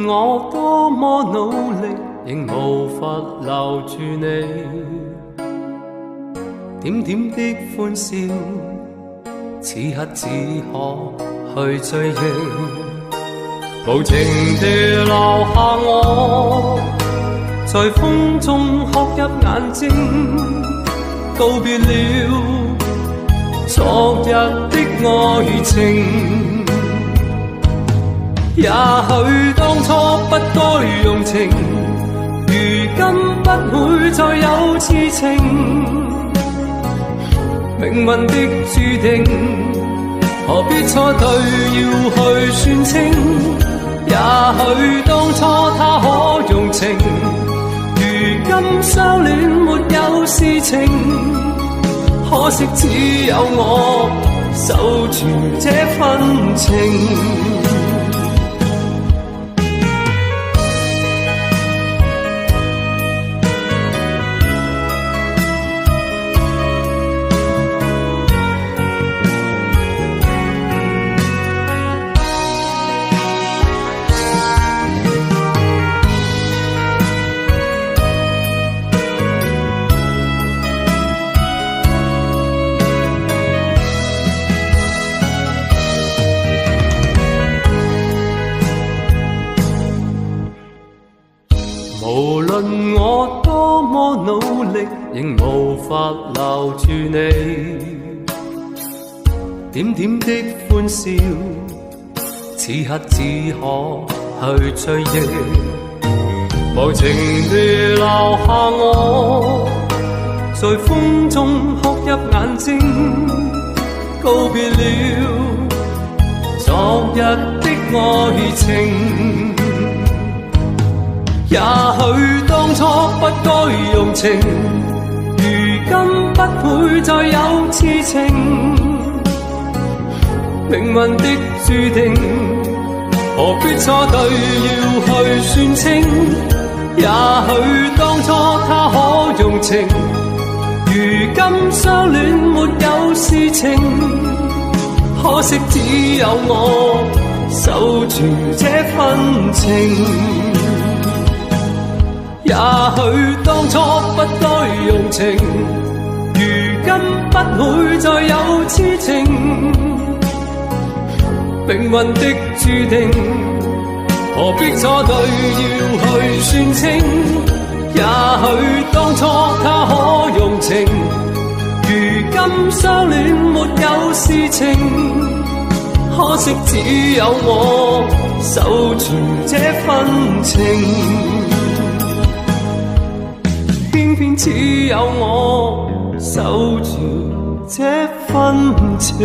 論我多麼努力，仍無法留住你。點點的歡笑，此刻只可去追憶，無情地留下我，在風中哭泣眼睛，告別了昨日的愛情。也許當初不該用情，如今不會再有痴情。命運的注定，何必錯對要去算清？也許當初他可用情，如今相戀沒有事情。可惜只有我守住這份情。無論我多麼努力，仍無法留住你。點點的歡笑，此刻只可去追憶。無情地留下我，在風中哭泣眼睛，告別了昨日的愛情。也許當初不該用情，如今不會再有痴情。命運的注定，何必錯對要去算清？也許當初他可用情，如今相戀沒有事情。可惜只有我守住這份情。也許當初不該用情，如今不會再有痴情。命運的注定，何必錯對要去算清？也許當初他可用情，如今相戀沒有事情。可惜只有我守住這份情。偏偏只有我守住這份情。